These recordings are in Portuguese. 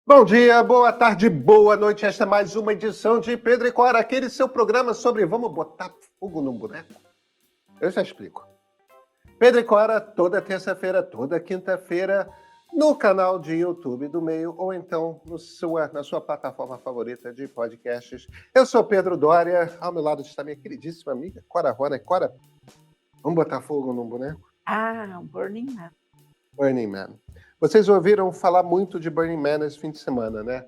Bom dia, boa tarde, boa noite. Esta é mais uma edição de Pedro e Cora, aquele seu programa sobre vamos botar fogo no boneco. Eu já explico. Pedro e Cora, toda terça-feira, toda quinta-feira, no canal de YouTube do Meio, ou então na sua plataforma favorita de podcasts. Eu sou Pedro Dória, ao meu lado está minha queridíssima amiga Cora Rona. Cora, vamos botar fogo no boneco? Burning Man. Burning Man. Vocês ouviram falar muito de Burning Man esse fim de semana, né?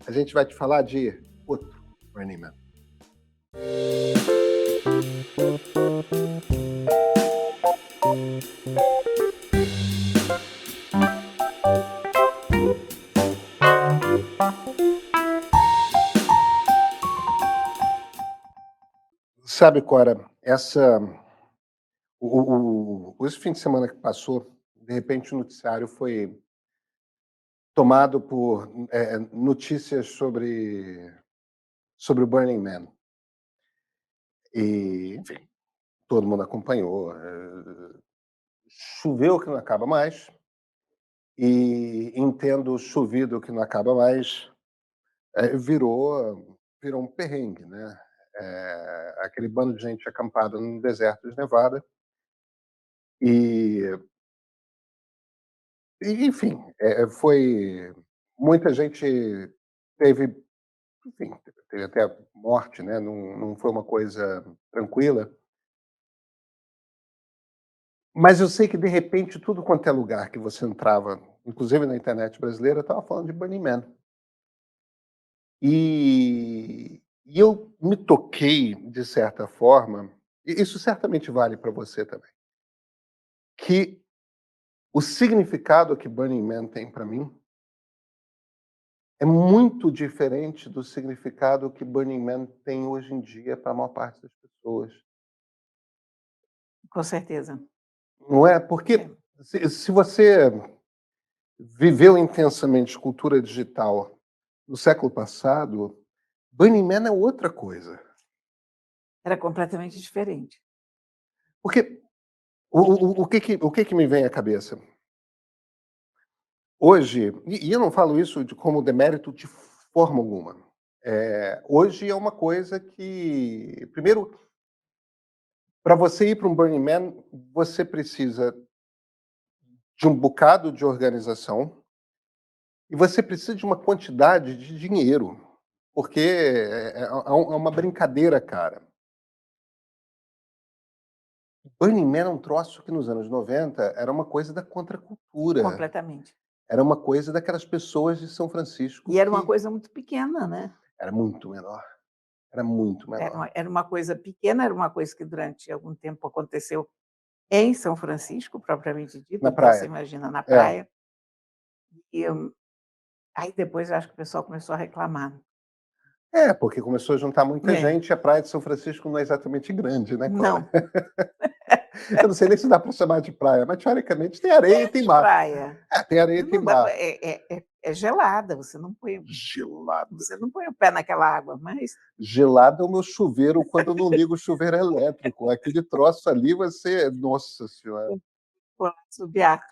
A gente vai te falar de outro Burning Man. Sabe, Cora, esse fim de semana que passou, de repente o noticiário foi tomado por notícias sobre o Burning Man. E, enfim, todo mundo acompanhou. Choveu que não acaba mais, e entendo chovido que não acaba mais, virou um perrengue, né? Aquele bando de gente acampada no deserto de Nevada. E enfim, foi muita gente teve, enfim, teve até morte, né, não foi uma coisa tranquila. Mas eu sei que, de repente, tudo quanto é lugar que você entrava, inclusive na internet brasileira, estava falando de Burning Man. E eu me toquei, de certa forma, e isso certamente vale para você também, que o significado que Burning Man tem para mim é muito diferente do significado que Burning Man tem hoje em dia para a maior parte das pessoas. Com certeza. Não é? Porque se você viveu intensamente cultura digital no século passado, Burning Man é outra coisa. Era completamente diferente. Porque o que me vem à cabeça? Hoje, e eu não falo isso como demérito de forma alguma. Hoje é uma coisa que, primeiro, para você ir para um Burning Man, você precisa de um bocado de organização e você precisa de uma quantidade de dinheiro, porque é uma brincadeira, cara. Burning Man é um troço que nos anos 90 era uma coisa da contracultura, Completamente. era uma coisa daquelas pessoas de São Francisco E era uma que coisa muito pequena, né? era muito menor, era muito Era menor. uma era uma coisa pequena, era uma coisa que durante algum tempo aconteceu em São Francisco, propriamente dito, Na então você praia. imagina na É. praia. E, aí depois eu acho que o pessoal começou a reclamar. Porque começou a juntar muita É. gente, e a praia de São Francisco não é exatamente grande, né, Cora? Não, Eu não sei nem se dá para chamar de praia, mas teoricamente tem areia e tem de mar. praia. Tem areia e tem Não dá pra mar. é gelada, Gelada. você não põe o pé naquela água, mas Gelado é o meu chuveiro quando eu não ligo o chuveiro elétrico. Aquele troço ali, nossa senhora. pô, assobiar.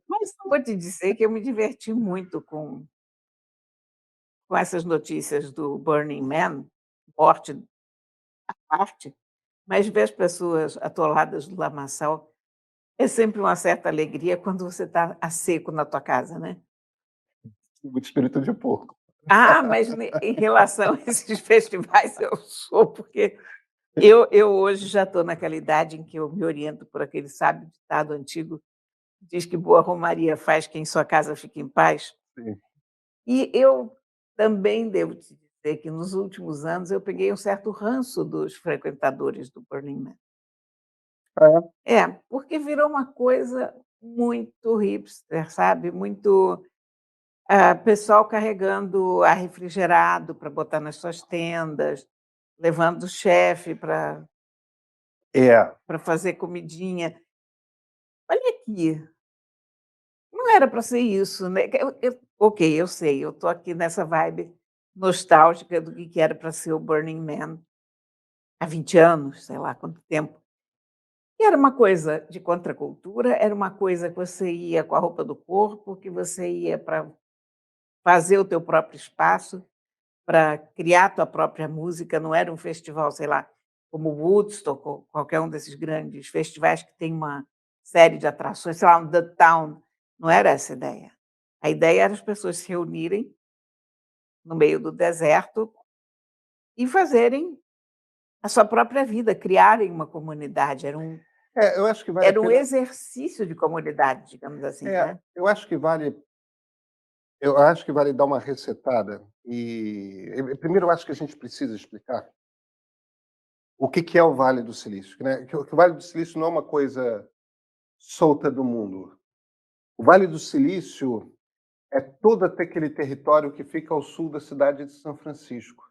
Mas vou te dizer que eu me diverti muito com essas notícias do Burning Man, morte à parte, mas ver as pessoas atoladas no lamaçal é sempre uma certa alegria quando você está a seco na tua casa, né. Muito espírito de porco. Mas em relação a esses festivais eu sou, porque eu hoje já estou naquela idade em que eu me oriento por aquele sábio ditado antigo, diz que boa romaria faz quem sua casa fica em paz. Sim. E eu também devo te dizer que nos últimos anos eu peguei um certo ranço dos frequentadores do Burning Man. É. Porque virou uma coisa muito hipster, sabe, muito, pessoal carregando ar refrigerado para botar nas suas tendas, levando o chefe para É. fazer comidinha. Olha aqui, não era para ser isso, né, ok, eu sei, eu estou aqui nessa vibe nostálgica do que era para ser o Burning Man há 20 anos, sei lá quanto tempo. E era uma coisa de contracultura, era uma coisa que você ia com a roupa do corpo, que você ia para fazer o teu próprio espaço para criar tua própria música, não era um festival, sei lá, como o Woodstock ou qualquer um desses grandes festivais que tem uma série de atrações, sei lá, um The Town, não era essa a ideia. A ideia era as pessoas se reunirem no meio do deserto e fazerem a sua própria vida, criarem uma comunidade, Eu acho que vale a era um pena. exercício de comunidade, digamos assim, né. Eu acho que vale dar uma resetada primeiro eu acho que a gente precisa explicar o que que é o Vale do Silício, né, que o Vale do Silício não é uma coisa solta do mundo. O Vale do Silício é todo aquele território que fica ao sul da cidade de São Francisco.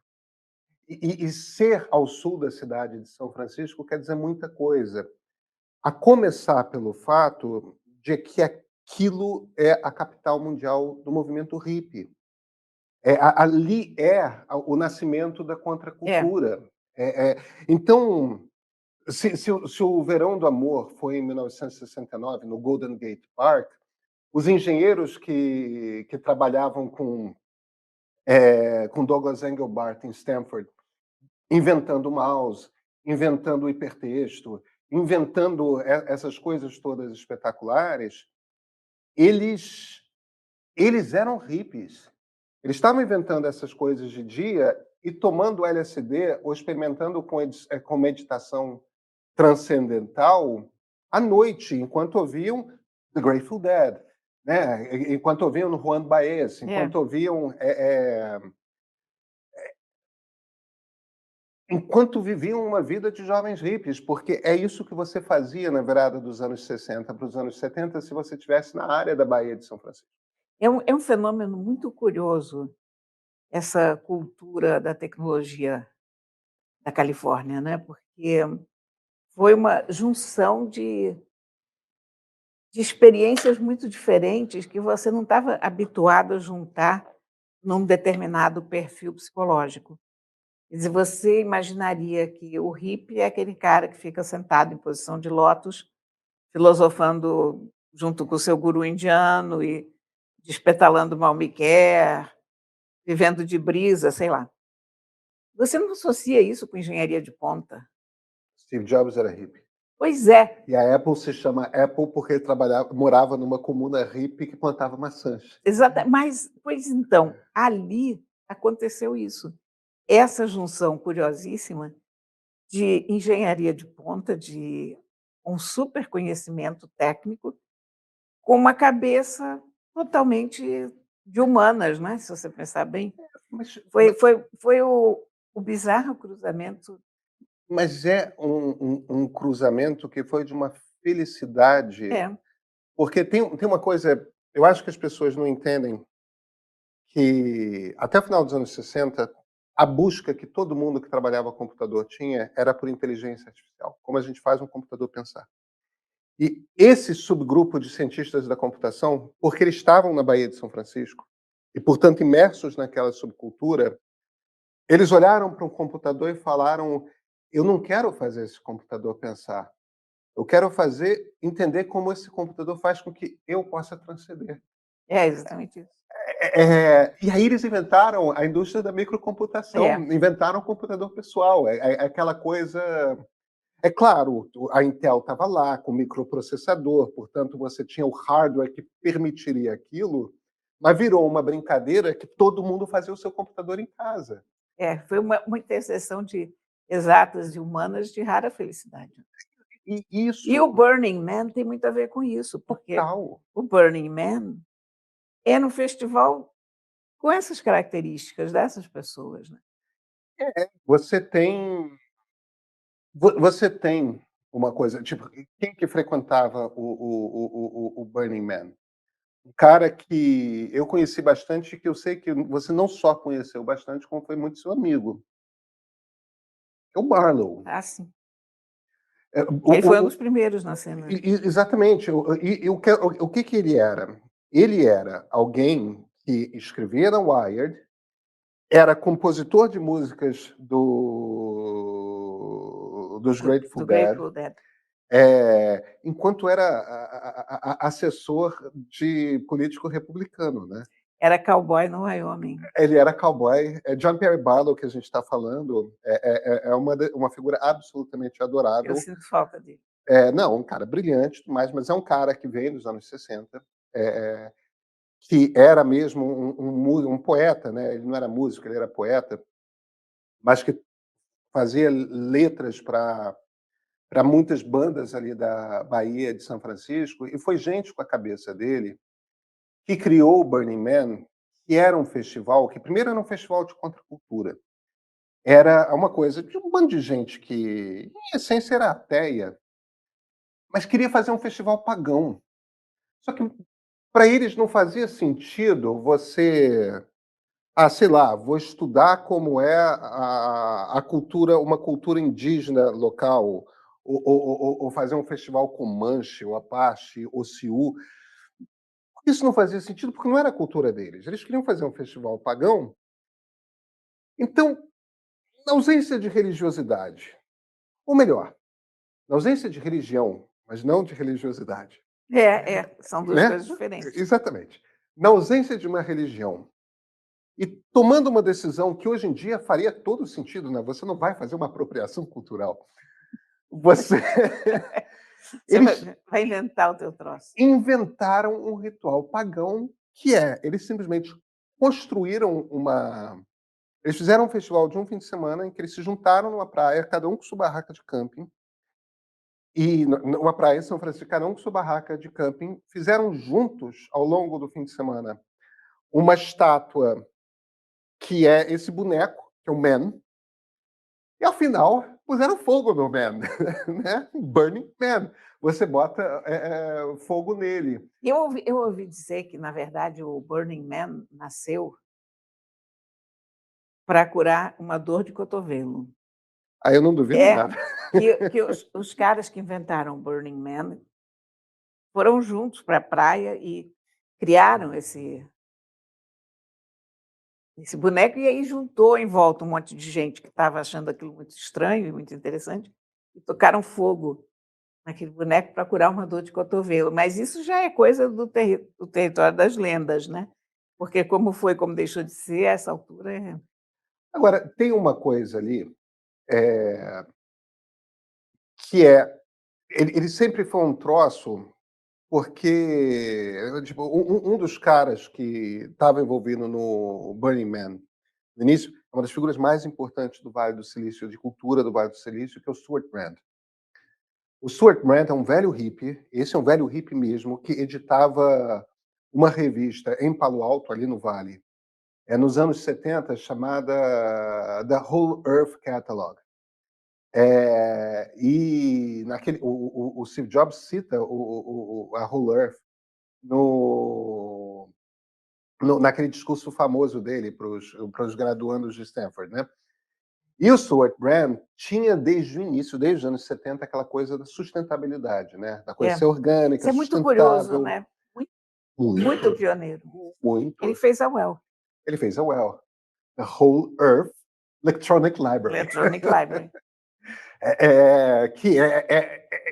E ser ao sul da cidade de São Francisco quer dizer muita coisa. A começar pelo fato de que aquilo é a capital mundial do movimento hippie. Ali o nascimento da É, contracultura. Então, se o Verão do Amor foi em 1969, no Golden Gate Park, os engenheiros que trabalhavam com Douglas Engelbart em Stanford, inventando o mouse, inventando o hipertexto, inventando essas coisas todas espetaculares, eles eram hippies. Eles estavam inventando essas coisas de dia e tomando LSD ou experimentando com meditação transcendental à noite, enquanto ouviam The Grateful Dead, né? Enquanto ouviam Juan Baez, é. enquanto viviam uma vida de jovens hippies, porque é isso que você fazia na virada dos anos 60 para os anos 70 se você estivesse na área da Baía de São Francisco. É um fenômeno muito curioso, essa cultura da tecnologia da Califórnia, né, porque foi uma junção de experiências muito diferentes que você não estava habituado a juntar num determinado perfil psicológico. Quer dizer, você imaginaria que o hippie é aquele cara que fica sentado em posição de lótus, filosofando junto com o seu guru indiano e despetalando Malmiquer, vivendo de brisa, sei lá. Você não associa isso com engenharia de ponta? Steve Jobs era hippie. Pois é, E a Apple se chama Apple porque ele morava numa comuna hippie que plantava maçãs. mas pois então, ali aconteceu isso. Essa junção curiosíssima de engenharia de ponta, de um super conhecimento técnico, com uma cabeça totalmente de humanas, né, se você pensar bem. Mas, Foi o bizarro cruzamento. mas é um cruzamento que foi de uma felicidade, É, porque tem uma coisa, eu acho que as pessoas não entendem que até o final dos anos 60, a busca que todo mundo que trabalhava com computador tinha era por inteligência artificial, como a gente faz um computador pensar. E esse subgrupo de cientistas da computação, porque eles estavam na Baía de São Francisco e, portanto, imersos naquela subcultura, eles olharam para um computador e falaram: eu não quero fazer esse computador pensar, eu quero entender como esse computador faz com que eu possa transcender. é exatamente isso. E aí eles inventaram a indústria da microcomputação, É, inventaram o computador pessoal. Aquela coisa. É claro, a Intel estava lá com microprocessador, portanto você tinha o hardware que permitiria aquilo, mas virou uma brincadeira que todo mundo fazia o seu computador em casa. foi uma interseção de exatas e humanas de rara felicidade. E E isso o Burning Man tem muito a ver com isso, porque total. o Burning Man é no festival com essas características dessas pessoas, né. Você tem você tem uma coisa, tipo, quem que frequentava o Burning Man? Um cara que eu conheci bastante, que eu sei que você não só conheceu bastante, como foi muito seu amigo, que é o Barlow. Ah, sim. É, Ele foi um dos primeiros na cena. exatamente. O que ele era? Ele era alguém que escrevia na Wired, era compositor de músicas dos Grateful Do Dead, Grateful Dead. enquanto era assessor de político republicano, né? Era cowboy no Wyoming. Ele era cowboy. É John Perry Barlow que a gente está falando. É uma figura absolutamente Eu adorável. sinto falta dele. Não, um cara brilhante, mas é um cara que veio nos anos 60, que era mesmo um poeta, né? Ele não era músico, ele era poeta, mas que fazia letras para muitas bandas ali da Bahia, de São Francisco, e foi gente com a cabeça dele que criou o Burning Man, que era um festival, que primeiro era um festival de contracultura. Era uma coisa de um bando de gente que, em essência, era ateia, mas queria fazer um festival pagão. Só que para eles não fazia sentido você, sei lá, vou estudar como é a cultura, uma cultura indígena local, ou fazer um festival com Manche, ou Apache, ou Sioux. Isso não fazia sentido porque não era a cultura deles. Eles queriam fazer um festival pagão. Então, na ausência de religiosidade, ou melhor, na ausência de religião, mas não de religiosidade, São duas né? coisas diferentes. Exatamente. Na ausência de uma religião e tomando uma decisão que hoje em dia faria todo sentido, né? Você não vai fazer uma apropriação cultural. Você Você eles vai inventar o teu troço. inventaram um ritual pagão que eles simplesmente construíram eles fizeram um festival de um fim de semana em que eles se juntaram numa praia, cada um com sua barraca de camping, e numa praia em São Francisco, cada um com sua barraca de camping, fizeram juntos, ao longo do fim de semana, uma estátua que é esse boneco, que é o Man, e ao final puseram fogo no Man, né? Burning Man. Você bota fogo nele. Eu ouvi dizer que, na verdade, o Burning Man nasceu para curar uma dor de cotovelo. Aí eu não duvido nada. Que os caras que inventaram o Burning Man foram juntos para a praia e criaram esse boneco, e aí juntou em volta um monte de gente que estava achando aquilo muito estranho e muito interessante, e tocaram fogo naquele boneco para curar uma dor de cotovelo. Mas isso já é coisa do território das lendas, né? Porque como deixou de ser, a essa altura Agora, tem uma coisa ali, que ele sempre foi um troço, porque tipo, um dos caras que estava envolvido no Burning Man, no início, é uma das figuras mais importantes do Vale do Silício, de cultura do Vale do Silício, que é o Stuart Brand. O Stuart Brand é um velho hippie, esse é um velho hippie mesmo, que editava uma revista em Palo Alto, ali no Vale, nos anos 70, chamada The Whole Earth Catalog. E o Steve Jobs cita a Whole Earth naquele discurso famoso dele para os graduandos de Stanford, né? E o Stuart Brand tinha desde o início, desde os anos 70, aquela coisa da sustentabilidade, né? Da coisa ser orgânica, isso é muito curioso, sustentável. né? Muito Muito, pioneiro. Ele muito. fez a Well, Ele fez a WELL, The Whole Earth Electronic Library. Electronic Library.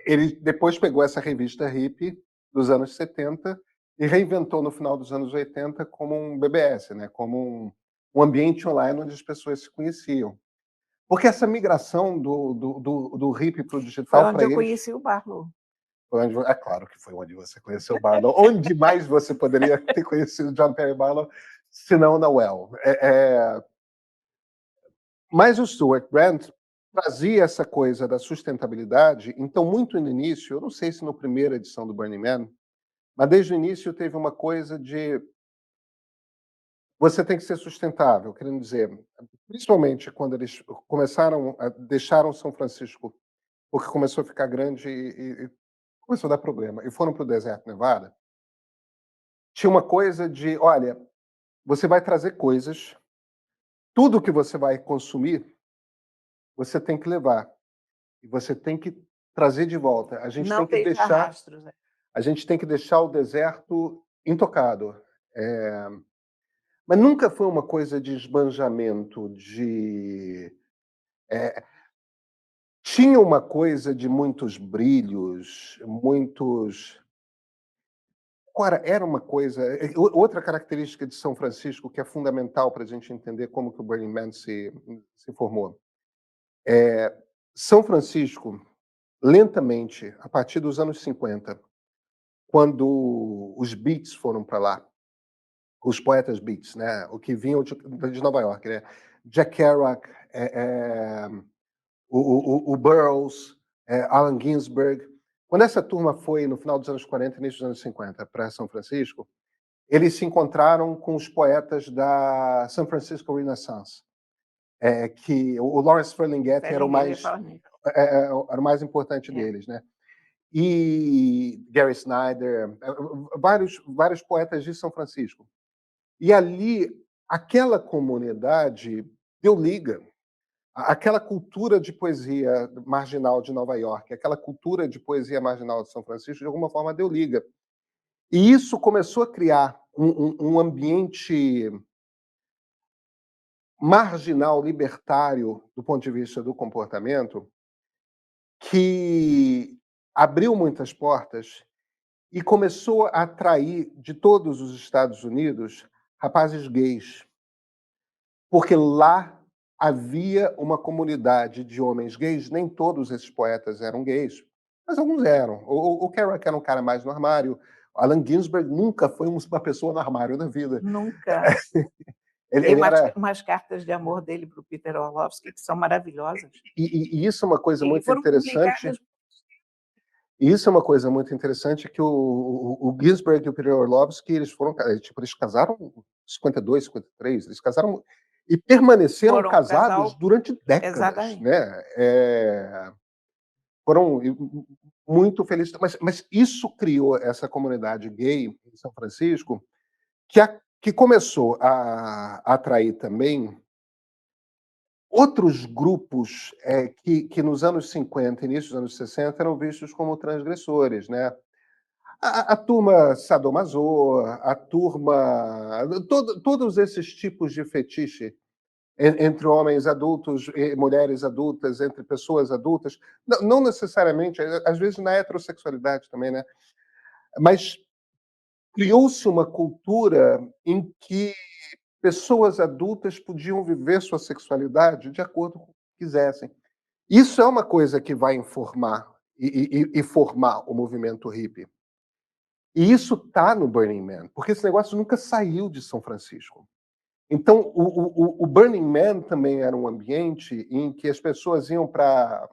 Ele depois pegou essa revista hippie dos anos 70 e reinventou no final dos anos 80 como um BBS, né? Como um ambiente online onde as pessoas se conheciam. Porque essa migração do hippie para o Foi digital, onde para eu eles, conheci o Barlow. é claro que foi onde você conheceu o Barlow. Onde mais você poderia ter conhecido John Perry Barlow, se não na WELL? Mas o Stuart Brand trazia essa coisa da sustentabilidade, então muito no início, eu não sei se na primeira edição do Burning Man, mas desde o início teve uma coisa de você tem que ser sustentável, querendo dizer, principalmente quando eles deixaram São Francisco, porque começou a ficar grande e começou a dar problema, e foram para o deserto Nevada, tinha uma coisa de, olha, você vai trazer coisas, tudo que você vai consumir, você tem que levar. E você tem que trazer de volta. Não deixar rastros. A gente tem que deixar o deserto intocado. Mas nunca foi uma coisa de esbanjamento, tinha uma coisa de muitos brilhos, muitos. Agora, era uma coisa. Outra característica de São Francisco que é fundamental para a gente entender como que o Burning Man se formou. São Francisco, lentamente, a partir dos anos 50, quando os Beats foram para lá, os poetas Beats, né, o que vinham de Nova York, né, Jack Kerouac, o Burroughs, Allen Ginsberg. Quando essa turma foi, no final dos anos 40 início dos anos 50, para São Francisco, eles se encontraram com os poetas da San Francisco Renaissance, que o Lawrence Ferlinghetti era o Ferlinghetti, eu ia mais, falar nisso. era o mais importante É. deles, né? E Gary Snyder, vários poetas de São Francisco. E ali, aquela comunidade deu liga. Aquela cultura de poesia marginal de Nova York, aquela cultura de poesia marginal de São Francisco, de alguma forma deu liga. E isso começou a criar um ambiente marginal, libertário, do ponto de vista do comportamento, que abriu muitas portas e começou a atrair de todos os Estados Unidos rapazes gays. Porque lá havia uma comunidade de homens gays, nem todos esses poetas eram gays, mas alguns eram. O Kerouac era um cara mais no armário, Allen Ginsberg nunca foi uma pessoa no armário na vida. Nunca. Tem Ele era... umas cartas de amor dele para o Peter Orlovsky que são maravilhosas. E isso é uma coisa E muito foram interessante. publicadas. Isso é uma coisa muito interessante que o Ginsberg e o Peter Orlovsky, eles casaram em 52, 53, eles casaram e permaneceram Foram um casados casal, durante décadas, exatamente. né? Foram muito felizes, mas isso criou essa comunidade gay em São Francisco que começou a atrair também outros grupos que nos anos 50, início dos anos 60, eram vistos como transgressores, né? A turma sadomaso, a turma... Todos esses tipos de fetiche entre homens adultos e mulheres adultas, entre pessoas adultas, não necessariamente, às vezes na heterossexualidade também, né? Mas criou-se uma cultura em que pessoas adultas podiam viver sua sexualidade de acordo com o que quisessem. Isso é uma coisa que vai informar e formar o movimento hippie. E isso está no Burning Man, porque esse negócio nunca saiu de São Francisco. Então, o Burning Man também era um ambiente em que as pessoas iam para...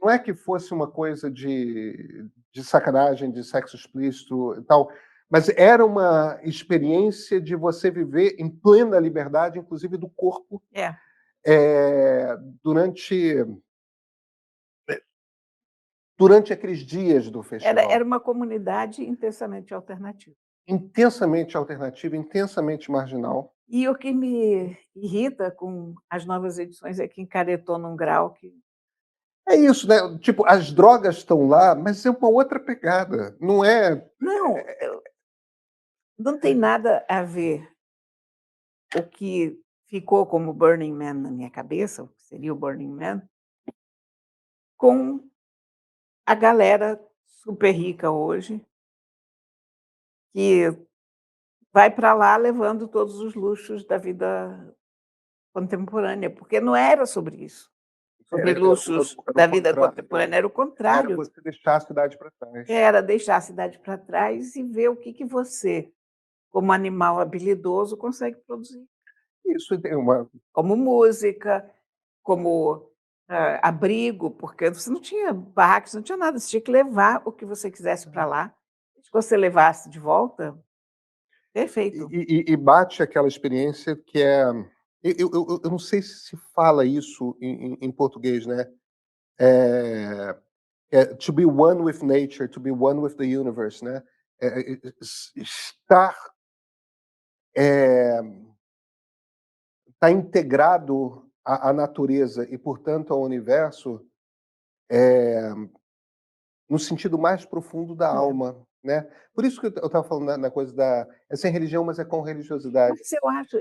Não é que fosse uma coisa de sacanagem, de sexo explícito e tal, mas era uma experiência de você viver em plena liberdade, inclusive do corpo, durante aqueles dias do Era festival. uma comunidade intensamente alternativa. Intensamente alternativa, intensamente marginal. E o que me irrita com as novas edições é que encaretou num grau que... É isso, né? Tipo, as drogas estão lá, mas é uma outra pegada. Não é... Não, não tem nada a ver o que ficou como Burning Man na minha cabeça, o que seria o Burning Man, com a galera super rica hoje, que vai para lá levando todos os luxos da vida contemporânea, porque não era sobre isso. Sobre luxos Era o da vida contrário. contemporânea, era o Era contrário. você deixar a cidade para trás. Era deixar a cidade para trás e ver o que você, como animal habilidoso, consegue produzir. Isso tem uma... Como música, como, abrigo, porque você não tinha barracos, não tinha nada, você tinha que levar o que você quisesse para lá. Se você levasse de volta, perfeito. E bate aquela experiência que é... Eu não sei se fala isso em português, né? To be one with nature, to be one with the universe, né? Estar... Está integrado à natureza e, portanto, ao universo, no sentido mais profundo da É. alma, né? Por isso que eu estava falando na coisa da... É sem religião, mas é com religiosidade. Mas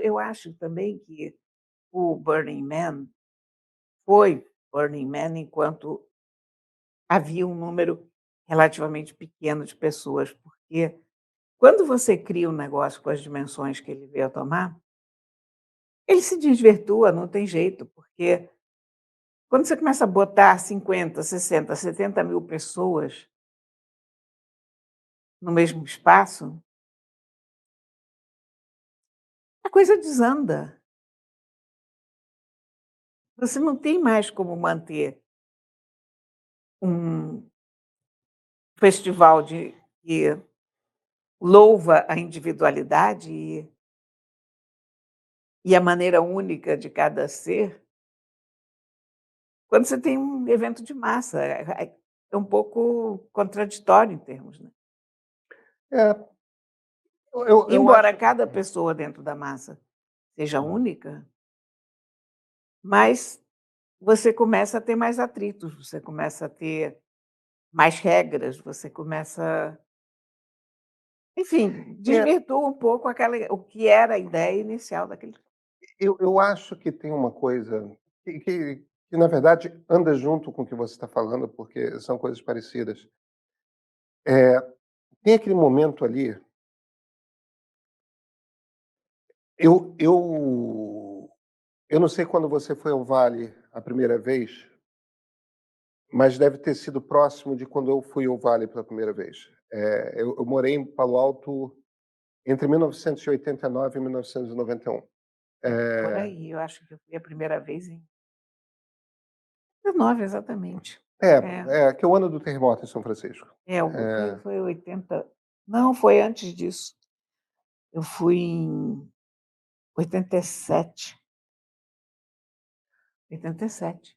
eu acho também que o Burning Man foi Burning Man enquanto havia um número relativamente pequeno de pessoas, porque quando você cria um negócio com as dimensões que ele veio a tomar, ele se desvirtua, não tem jeito, porque quando você começa a botar 50, 60, 70 mil pessoas no mesmo espaço, a coisa desanda. Você não tem mais como manter um festival que louva a individualidade e a maneira única de cada ser, quando você tem um evento de massa. É um pouco contraditório em termos, né. É, eu Embora acho. cada pessoa dentro da massa seja única, mas você começa a ter mais atritos, você começa a ter mais regras, você começa, enfim, É, desvirtua um pouco o que era a ideia inicial daquele. eu acho que tem uma coisa que, na verdade, anda junto com o que você está falando, porque são coisas parecidas. É, tem aquele momento ali. Eu não sei quando você foi ao Vale a primeira vez, mas deve ter sido próximo de quando eu fui ao Vale pela primeira vez. Eu morei em Palo Alto entre 1989 e 1991. Por É, aí, eu acho que eu fui a primeira vez em 19, exatamente. É, que é o ano do terremoto em São Francisco. foi 80, não, foi antes disso. Eu fui em 87, 87.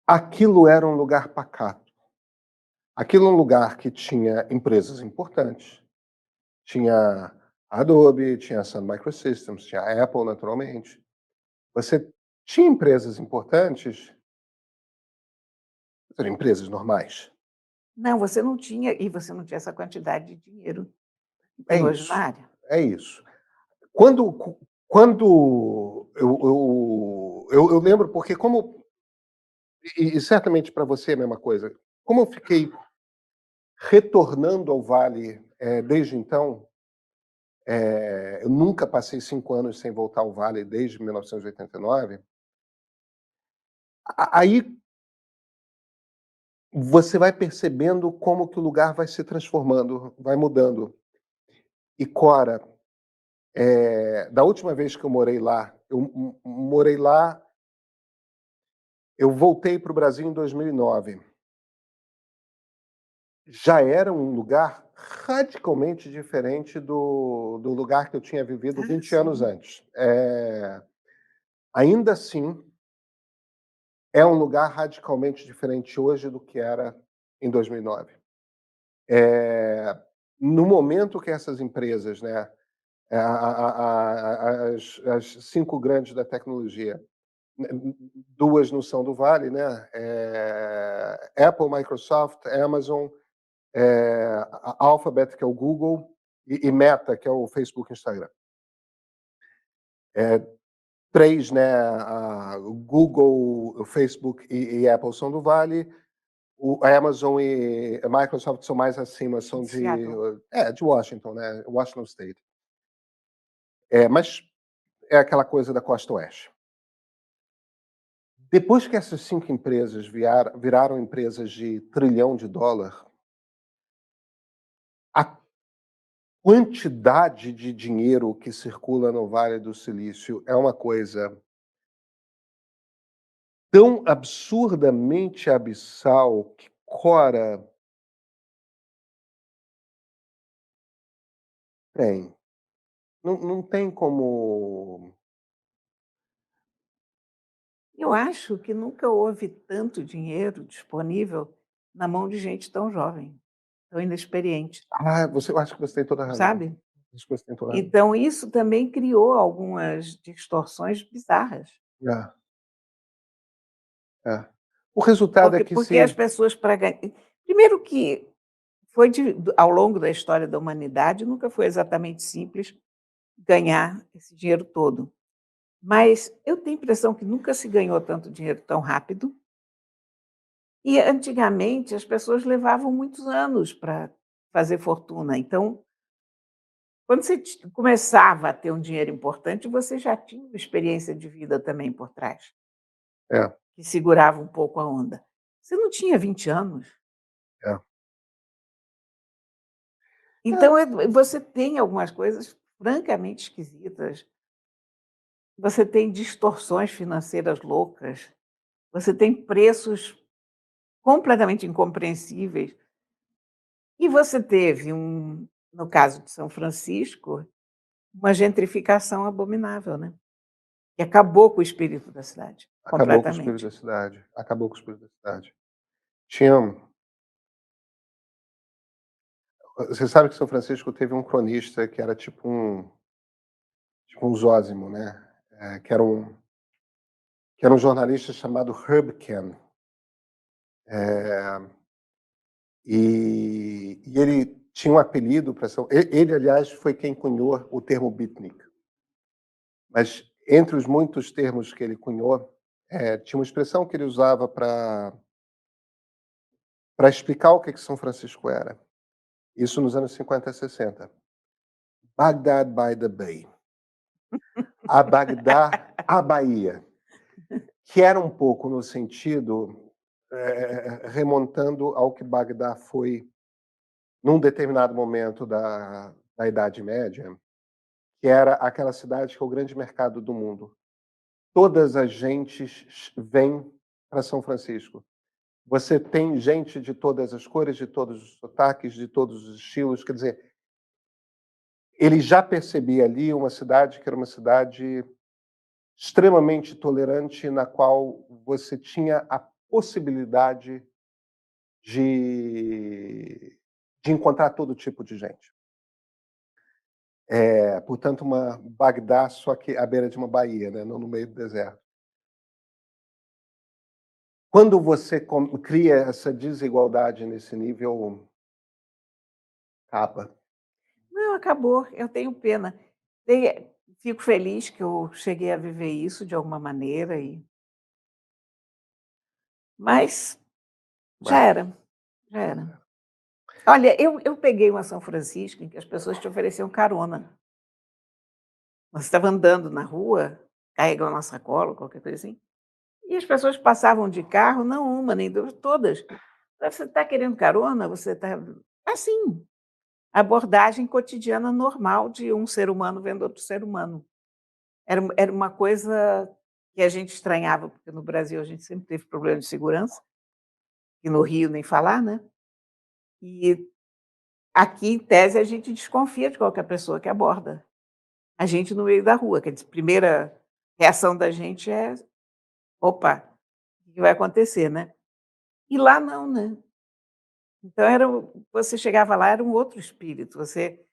Aquilo era um lugar pacato. Aquilo é um lugar que tinha empresas importantes. Tinha a Adobe, tinha a Sun Microsystems, tinha a Apple, naturalmente. Você tinha empresas importantes, eram empresas normais. Não, você não tinha essa quantidade de dinheiro que É tem hoje na isso, área. é isso. Quando eu lembro, porque como e certamente para você é a mesma coisa, como eu fiquei retornando ao Vale, desde então, eu nunca passei 5 anos sem voltar ao Vale desde 1989, aí você vai percebendo como que o lugar vai se transformando, vai mudando. E Cora, da última vez que eu morei lá, morei lá, eu voltei para o Brasil em 2009. Já era um lugar radicalmente diferente do lugar que eu tinha vivido Ah, 20 anos sim. antes. Ainda assim, é um lugar radicalmente diferente hoje do que era em 2009. No momento que essas empresas, né, as 5 grandes da tecnologia, duas não são do Vale, né? Apple, Microsoft, Amazon, a Alphabet, que é o Google, e Meta, que é o Facebook e Instagram. Três, né? O Google, o Facebook e Apple são do Vale. A Amazon e a Microsoft são mais acima, De são Seattle. de Washington, né? Washington State. Mas é aquela coisa da costa oeste. Depois que essas 5 empresas viraram empresas de trilhão de dólar, a quantidade de dinheiro que circula no Vale do Silício é uma coisa tão absurdamente abissal que, Cora, tem. Não tem como. Eu acho que nunca houve tanto dinheiro disponível na mão de gente tão jovem, tão inexperiente, Eu acho que você tem toda a razão. sabe. Acho que você tem toda a razão. Então isso também criou algumas distorções bizarras, É, é. O resultado é que porque as se. pessoas para ganhar, primeiro que foi ao longo da história da humanidade, nunca foi exatamente simples ganhar esse dinheiro todo. Mas eu tenho a impressão que nunca se ganhou tanto dinheiro tão rápido E antigamente as pessoas levavam muitos anos para fazer fortuna, então quando você começava a ter um dinheiro importante, você já tinha uma experiência de vida também por trás, É, que segurava um pouco a onda. Você não tinha 20 anos. é. Então, você tem algumas coisas francamente esquisitas, você tem distorções financeiras loucas, você tem preços completamente incompreensíveis, e você teve no caso de São Francisco, uma gentrificação abominável, né, que acabou com o espírito da cidade, Acabou com o espírito completamente. da cidade, acabou com o espírito da cidade. Tinha Você sabe que São Francisco teve um cronista que era tipo um Zósimo, né, que era um jornalista chamado Herb Kenn. Eh, e ele tinha um apelido para São ele, aliás, foi quem cunhou o termo beatnik. Mas entre os muitos termos que ele cunhou, tinha uma expressão que ele usava para explicar o que São Francisco era. Isso nos anos 50 e 60. Baghdad by the Bay. A Bagdá, a Bahia. Que era um pouco no sentido, remontando ao que Bagdá foi num determinado momento da Idade Média, que era aquela cidade que é o grande mercado do mundo. Todas as gentes vêm para São Francisco. Você tem gente de todas as cores, de todos os sotaques, de todos os estilos. Quer dizer, ele já percebia ali uma cidade que era uma cidade extremamente tolerante, na qual você tinha a possibilidade de, de encontrar todo tipo de gente. Portanto, uma Bagdá, só que à beira de uma baía, né? Não no meio do deserto. Quando você cria essa desigualdade nesse nível, acaba. Não, acabou, eu tenho pena. Tem Fico feliz que eu cheguei a viver isso de alguma maneira mas já É, era, já era. Olha, eu peguei uma São Francisco em que as pessoas te ofereciam carona. Você estava andando na rua, carregando uma sacola, qualquer coisa assim, e as pessoas passavam de carro, não uma nem 2, todas. "Você está querendo carona? Você está" assim, abordagem cotidiana normal de um ser humano vendo outro ser humano. Era uma coisa que a gente estranhava, porque no Brasil a gente sempre teve problema de segurança, e no Rio nem falar, né. E aqui, em tese, a gente desconfia de qualquer pessoa que aborda a gente no meio da rua, quer dizer, primeira reação da gente é: "Opa, o que vai acontecer, né?". E lá não, né. Então você chegava lá, era um outro espírito, você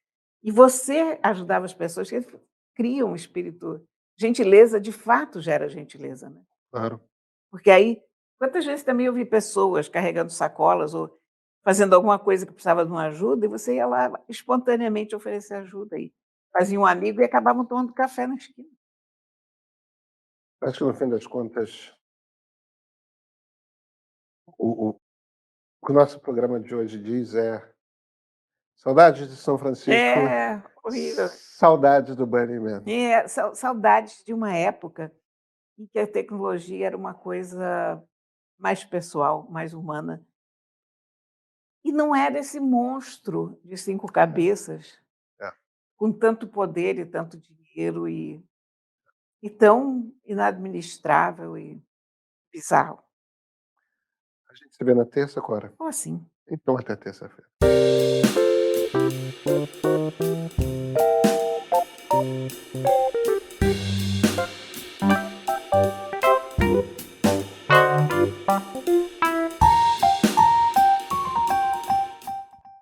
ajudava as pessoas, que criam um espírito gentileza, de fato gera gentileza, né. claro. Porque aí, quantas vezes também eu vi pessoas carregando sacolas ou fazendo alguma coisa que precisava de uma ajuda, e você ia lá espontaneamente oferecer ajuda, e fazia um amigo e acabavam tomando café na esquina. Acho que no fim das contas, o que o nosso programa de hoje diz é: saudades de São Francisco, É, horrível. saudades do Burning Man. Saudades de uma época em que a tecnologia era uma coisa mais pessoal, mais humana, e não era esse monstro de 5 cabeças, É. com tanto poder e tanto dinheiro e tão inadministrável e bizarro. A gente se vê na terça, Cora? Como assim? Então até terça-feira.